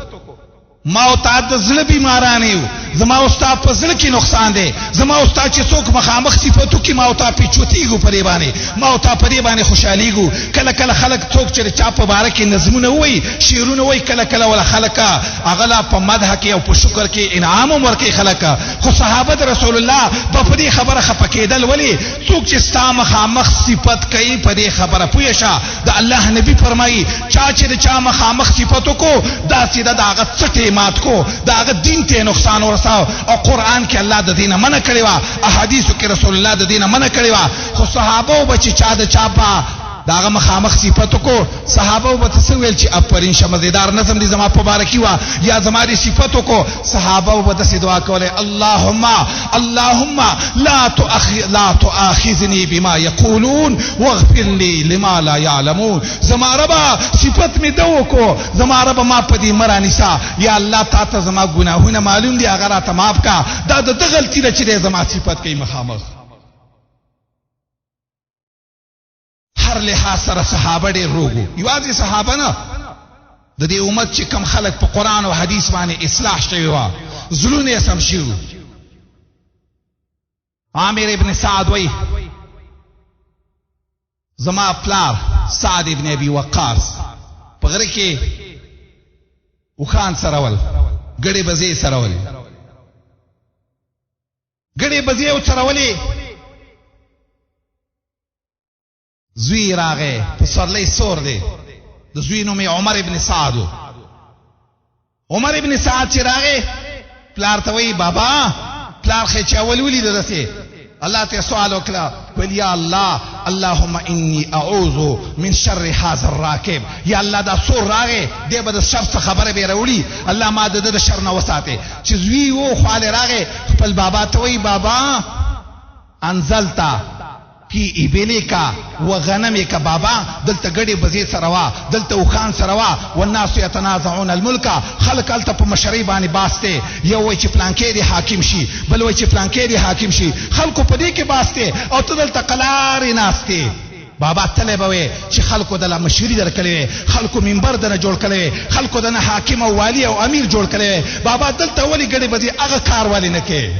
ما او تا د زړه بیماران یو، زما او ستا په زړه کې نقصان دی، زما او ستا چې څوک مخامخ صفاتو کې ما او تا پیچوتیږو پرې باندې، ما او تا پرې باندې خوشحالیږو. کله کله خلک څوک چې چا په باره کې نظمونه وایي شعرونه وایي، کله کله ولا خلک هغه لا په مدح کې او په شکر کې انعام هم ورکوي خلک. خو صحابه د رسول الله په دې خبره خفه کېدل ولې؟ څوک چې ستا مخامخ صفت کوي په دې خبره پوه شه. د الله نبی فرمایي چا چې د چا مخامخ صفاتو کو داسې د هغه څټې مات کو، د هغه دین ته نقصان ورساو. او قرآن کې الله د دینه منع کړی وه، احادیثو کې رسول الله د دینه منع کړی وه. خو صحابه به چې چا د چا په د هغه مخامخ صفتو کو، صحابه به څه ویل چې افرین شه مزیدار نظم دې زما په باره کې وه یا زما دې صفتو کو. صحابه به داسې دعا کوله اللهم لا تؤاخذني بما يقولون واغفر لي لما لا يعلمون. زما ربا صفت می دو کو، زما ربا ما په دې مرانیسا، یا الله تا ته زما ګناهونه معلوم دي هغه راته معاف کا. دا د غلطی ده چې زما صفت کوي مخامخ. هر لحاظ سره صحابه ډېر روغو، یوازې صحابه نه د دې امت چې کم خلک په قرآن او حدیث باندې اصلاح شوي وه زړونه یې سم شوي. عامر ابن سعد وایي زما پلار سعد ابن ابي وقاص په غره کې اوښان څرول، ګړې بزې څرول، ګړې بزې وڅرولې. زوی راغی په سورلۍ سور دی، د زوی نوم یې عمر ابن سعد و. عمر ابن سعد چې راغی پلار ته وایي بابا، پلار خې چې اول ولیده داسې الله ته سوال وکړه ویل یا الله اللهم انی اعوذ من شر هذا الراکب. یا الله دا سور راغی دی به د شر څه خبره به راوړي، الله ما د شر نه وساتې. چې زوی و خواله راغی خپل بابا ته وایي بابا انزلتا فی ابلک وغنمک، بابا دلته ګړې بزې سره وا، دلته اوښان سره وا، والناس یتنازعون الملک، خلک هلته په مشرۍ باندې باسته، یو وایي چې پلانکې دی حاکم شي، بل وایي چې پلانکې دی حاکم شي، خلکو په دې کې باسته او ته دلته قلارې ناستې. بابا تله به وي چې خلکو دله مشري درکړې وي، خلکو منبر دنه جوړ کړی وي، خلکو دنه حاکم او والی او امیر جوړ کړی وي. بابا دلته ولې ګړې بزې هغه کار ولې نه کوې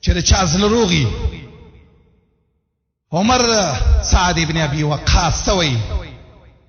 چې د چا زړه روغي. عمر سعد ابن ابي وقاص سوي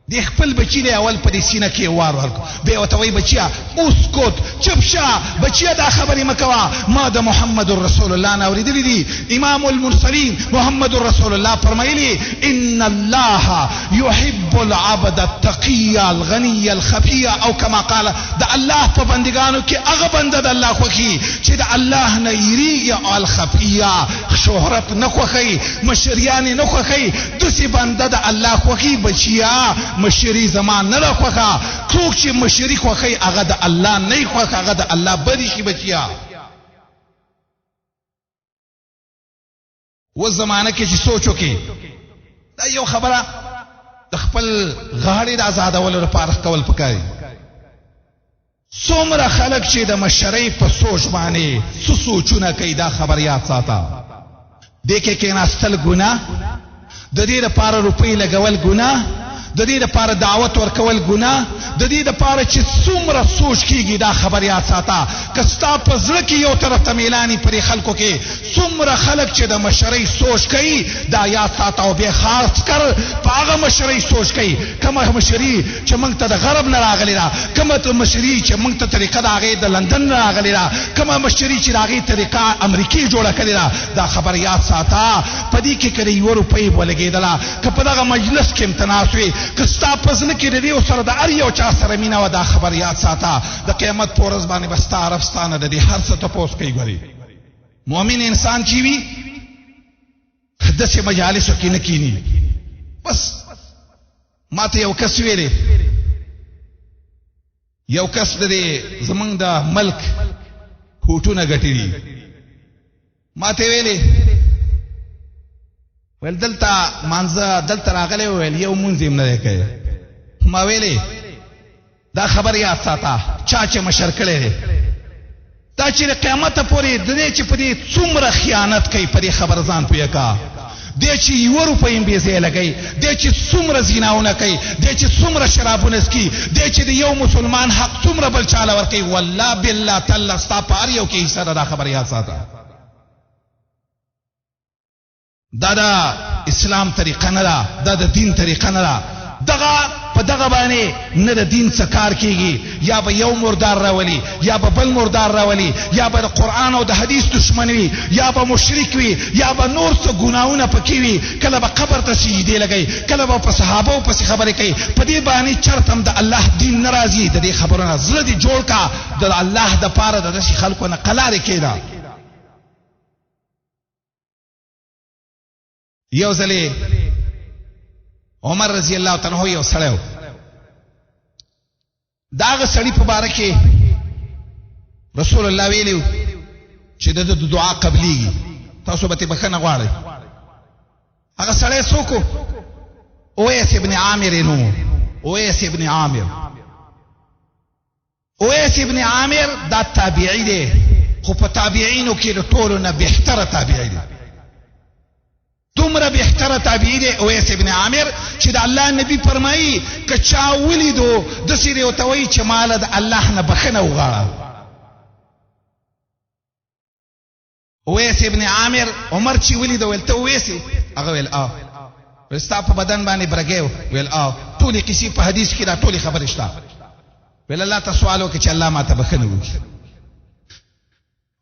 دی خپل بچی له اول په دې سینه کې وار ورکو، به وته وای بچیا اسکوت چپ شه، بچیا دا خبرې مکوا، ما د محمد رسول الله نه اوریدلې دي. امام المرسلین محمد رسول الله فرمایلی ان الله يحب العبد التقي الغني الخفي، او كما قال د الله په بندگانو کې هغه بنده د الله خوخي چې د الله نه یریږي، او الخفيه شهرت نه خوخي، مشریان نه خوخي، دسی بنده د الله خوخي. بچیا مشری زمان نه خوخه، څوک چې مشری خوخی هغه د الله نه خوخه، هغه د الله بری شي. بچیا و زمانه کې چې سوچو کې دا یو خبره د خپل غاړې د آزادولو لپاره کول پکاري. څومره خلک چې د مشرۍ په سوچ باندې څه سوچونه کوي دا خبر یاد ساته. دې کې کېناستل ګناه، د دې لپاره روپۍ لګول ګناه، د دې لپاره دعوت ورکول ګناه، د دې لپاره چې څومره سوچ کیږي دا خبر یاد ساته. که ستا په زړه کې یو طرف ته میلانی پرې خلکو کې څومره خلک چې د مشرۍ سوچ کوي دا یاد ساته، او بیا خاص کر په هغه مشرۍ سوچ کوي کومه مشري چې موږ ته د غرب نه راغلې ده، کومه مشري چې موږ ته طریقه د هغې د لندن نه راغلې ده، کومه مشري چې د هغې طریقه امریکې جوړه کړې ده. دا خبر یاد ساته. په دې کې که د یوه روپۍ ولګېدله، که په دغه مجلس کې ته ناست وې، که ستا په زړه کې د دې سره د هر یو چا سره مینه وه، دا خبر یاد ساته. د قیامت په ورځ باندې به ستا رب ستا نه د دې هر څه تپوس کوي. ګورې مؤمن انسان چې وي داسې مجالسو کې نه کیني. بس ما ته یو کس ویلې، یو کس د دې زمونږ د ملک هوټونه ګټلي، ما ته ویلې ویل دلته مانځه دلته راغلی، ویل یو مونځ یې نه دی کوي. ما ویلې دا خبر یاد ساته چا چې مشر کړی دی، دا چې د قیامته پورې د دې چې په دې څومره خیانت کوي په دې خبر ځان پوهه کا. دی چې یوه روپۍ هم بې ځایه لګوي، دی چې څومره زیناونه کوي، دی چې څومره شرابونه څکي، دی چې د یو مسلمان حق څومره بل چاله ورکوي. والله بالله تالله ستا په هر یو کې حصه ده. دا خبر یاد ساته. دا د اسلام طریقه نه ده، دا د دین طریقه نه ده. په دغه باندې نه د دین څه کار کیږي. یا به یو مردار راولي، یا به بل مردار راولي، یا به د قرآن او د حدیث دشمن وي، یا به مشرک وي، یا به نور څه ګناهونه پکې وي. کله به قبر ته سجدې لګوي، کله به په صحابو پسې خبرې کوي. په دې باندې چرته هم د الله دین نه راځي. د دې خبرونه زړه دې جوړ کا، د الله دپاره د داسې خلکو نه قلارې کېده. یو ځلې عمر رضی الله تعالی عنہ یو سړی و، د هغه سړي په باره کې رسول الله ویلي چې د دعا قبلیږي، تاسو به ترې بښنه غواړئ. هغه سړی څوک و؟ اویس ابن عامر یې نوم و. اویس ابن عامر. اویس ابن عامر دا تابعي دی، خو په تابعینو کې د ټولو نه بهتره تابعي دی. دومره بهتره تابعی دی اویس ابن عامر چې د الله نبی فرمایي که چا ولیدو داسې دی ورته وایي چې ماله د الله نه بښنه وغواړه. اویس ابن عامر عمر چې ولیدو ویل ته اویس یې؟ هغه ویل ویل ستا په بدن باندې برګی و؟ ویل ټولې کیسې په حدیث کې دا ټولې خبرې شته. ویل الله ته سوال وکړه چې الله ماته بښنه وکړي.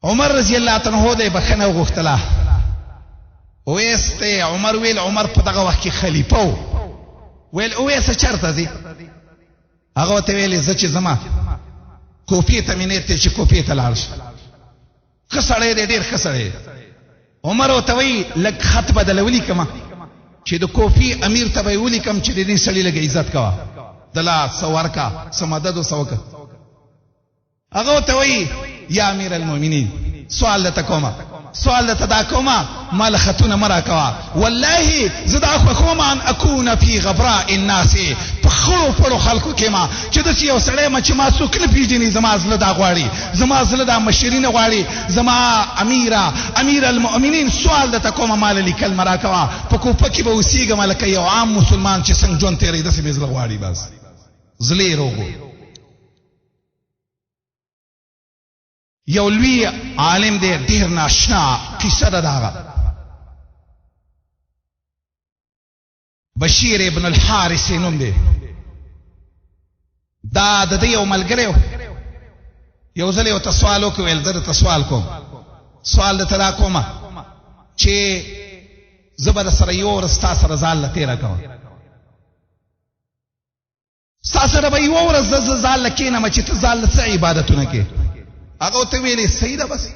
عمر رضی الله تعالی عنہ دی بښنه وغوښتله. اویس ته عمر ویل، عمر په دغه وخت کې خلیفه و. ویل اویس چېرته ځي؟ هغه ورته ویلې زه چې ځمه کوفې ته مې نیت دی چې کوفې ته لاړ شي. ښه سړی دی، ډېر ښه سړی. عمر ورته وایي لږ خط بدله ولیکمه چې د کوفې امیر ته به یې ولیکم چې د دې سړي لږ عزت کوه، دله څه ورکه، څه مدد ورڅه وکړه. هغه ورته وایي یا امیر المؤمنین سوال درته کومه، سوال درته دا کومه مال خطونه مه راکوه. والله زه دا خوښوم ان اکون فی غبراء الناس، په خړو پړو خلکو کې ما چې داسې یو سړی ما چې ما څوک نه پېژني، زما زړه دا غواړي، زما زړه دا مشري نه غواړي. زما امیر المؤمنین سوال درته کومه مال لیکل مه راکوه. په کوفه کې به اوسېږم لکه یو عام مسلمان چې څنګه ژوند تېروي داسې مې زړه غواړي. بس زړه یې روغ و. یو لوی عالم دی، ډېر ناشنا قصه ده د هغه. بشیر ابن الحارث نوم دی. دا د ده یو ملګری و. یو ځل یې ورته سوال وکړ، ویل زه درته سوال کوم، سوال درته دا کومه چې زه به درسره یوه ورځ ستا سره ځان له تېره کوم، ستا سره به یوه ورځ زه ځان له کښېنم چې ته ځان له څه عبادتونه کوې. هغه ورته ویلې صحیح ده، بس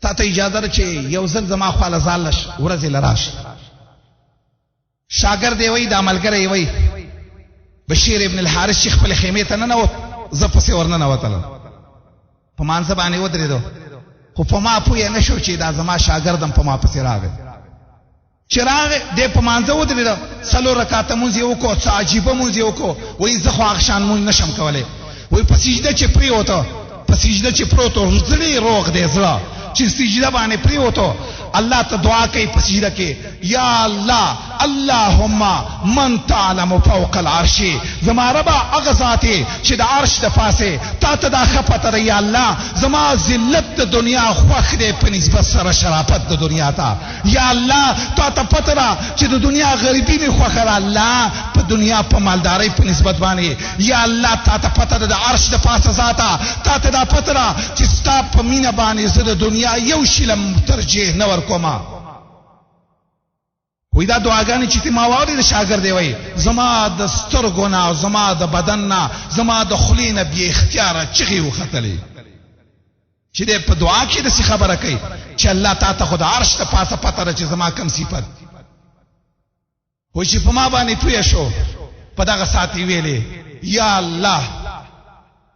تا ته اجازه ده چې یو ځل زما خواله ځان له ورځې له راشي. شاګرد یې وایي دا ملګری یې وایي بشیر ابن الحارث چې خپلې خیمې ته ننوت، زه پسې ورننوتلم، په مانځه باندې ودرېدو، خو په ما پوه نه شو چې دا زما شاګردم په ما پسې راغی. چې راغی دی په مانځه ودرېده، څلور رکعته مونځ یې وکړو، څه عجیبه مونځ یې وکړو. وایي زه خو هغه شان مونځ نشم کولی. وای په سجده چې پریوته په سجده چې پروتو زړه روغ دی زړه چې سجده باندې پریوته الله ته دعا کوي په سجده کې یا الله اللهم من تعلم فوق العرش زما ربا هغه ذاتي چې د عرش د پاسه تا ته دا خپته دی یا الله زما ذلت د دنیا خوښ دی په نسبت سره شرافت د دنیا ته یا الله تا ته پته ده چې د دنیا غریبي می خوښه ده الله په دنیا په مالدارۍ په نسبت باندې یا الله تا ته پته ده د عرش د پاسه ذاته تا ته دا پته ده چې ستا په مینه باندې زه د دنیا یو شیلم ترجیح نه ورکوم وې دا دعاګانې چې ما واوري د شاګرد دی وای زما د سترګو نه او زما د بدن نه زما د خولې نه بې اختیاره چغې وختلې چې دې په دعا کې د څه خبره کوي چې الله تعالی خو د عرش ته پاسه پته ده چې زما کم صفت وای چې په ما باندې پوه شو په دغه ساعت ویلې یا الله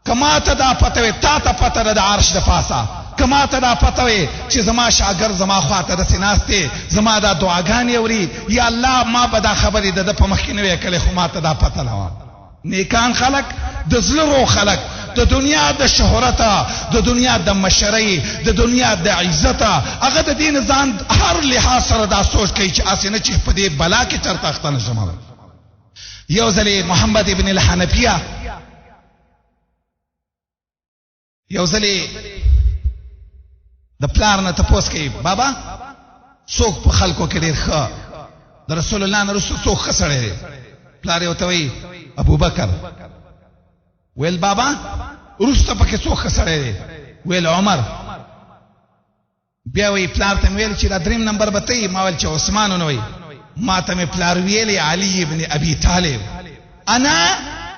کما ته دا پته وي تا ته پته ده د عرش د پاسه کما ته دا پته وي چې زما شاګرد زما خواته د سیناسته زما دا دعاګانې اوري یا الله ما به دا خبرې د په مخ کې نه وکړې خو ما ته دا پته نه و نیکان خلق د زلرو خلق د دنیا د شهرت د دنیا د مشرۍ د دنیا د عزت هغه د دین ځان هر لحاظ سره دا سوچ کوي چې اسنه چې په دې بلا کې چرته اختنه شمه یو ځلې محمد ابن الحنفیه یو ځلې د پلار نه تپوس کوي بابا څوک په خلکو کې ډېر ښه د رسول الله نه رسول څوک ښه سړی دی پلار یې ورته وایي ابوبکر ویل بابا وروسته پکې څوک ښه سړی دی ویل عمر بیا وایي پلار ته مې ویل چې دا دریم نمبر به ته یې ما ویل چې عثمان ونه وایي ما ته مې پلار ویلې علي ابن ابي طالب انا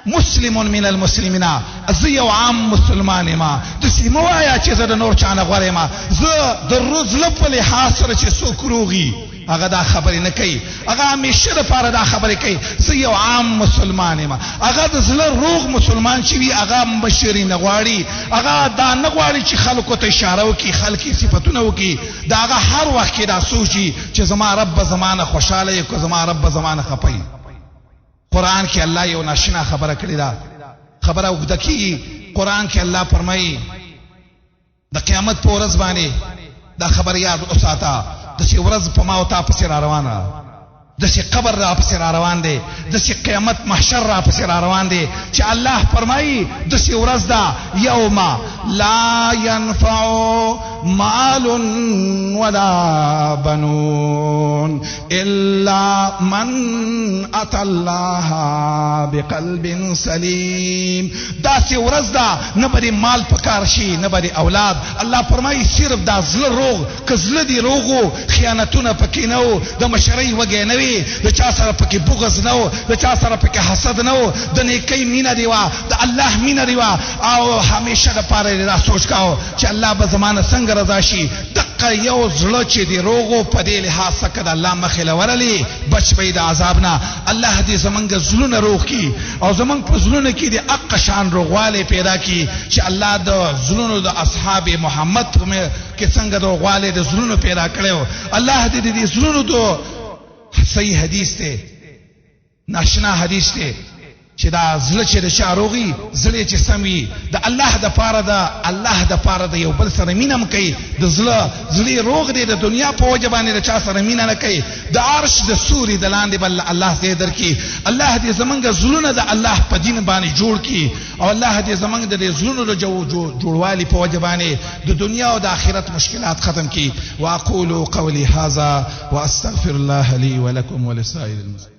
مسلم من المسلمین زه یو عام مسلمان ما د سیمه وایا چې زه د نور چانه غوړې ما زه د روز په لحاظ سره چې څوک روغي هغه دا خبرې نه کوي هغه همیشه لپاره دا خبرې کوي زه یو عام مسلمان ما هغه د زړه روغ مسلمان چې وي هغه مبشري نه غواړي هغه دا نه غواړي چې خلکو ته اشاره وکړي خلکي صفاتونه وکړي دا هغه هر وخت کې دا سوچي چې زما رب زمانه خوشاله یو که زما رب زمانه خپي قرآن کې الله یو ناشنا خبره کړې ده خبره وګد کی قرآن کې الله فرمایي د قیامت په ورځ باندې دا خبر یاد اوساته د چې ورځ په ما او تا پسې را روانه د چې قبر را پسې را روان دی د چې قیامت محشر را پسې را روان دی چې الله فرمایي د چې ورځ دا یوم لا ينفع مال ولا بنون الا من اتى الله بقلب سلیم دا چې ورځ دا نه بری مال پکار شي نه بری اولاد الله فرمایي صرف دا زړه روغ که زړه دی روغو خیانتونه پکې نه وو د مشرۍ وګې نه وي د چا سره پکې بغض نه وو د چا سره پکې حسد نه وو د نیکۍ مینه دی وا د الله مینه دی وا او همیشه د پاره دا سوچ کاو چې الله به زمانه څنګه رضا شي دغه یو زړه چې دی روغو په دې لحاظ څخه د الله مخې لورلې بچ به د عذاب نه الله دې زمونږ زړونه روغ کی او زمونږ په زړونو کې د اق شان روغواله پیدا کی چې الله د زړونو د اصحاب محمد کې څنګه د روغواله د زړونو پیدا کړو الله دې دې زړونو ته صحیح حدیث ته ناشنا حدیث ته چې دا زړه چې د شاروغي زړه چې سمي د الله د پاره ده الله د پاره ده یو بل سره مینه کوي د زړه روغ دی د دنیا په وجه باندې د چا سره مینه نه کوي د عرش د سوري د لاندې بل الله دې درکې الله دې زمونږ زړونه د الله په دین باندې جوړ کړي او الله دې زمونږ د زړونو د جوړوالي په وجه باندې د دنیا او د آخرت مشکلات ختم کړي واقول قولي هذا واستغفر الله لي ولكم ولسائر المسلمين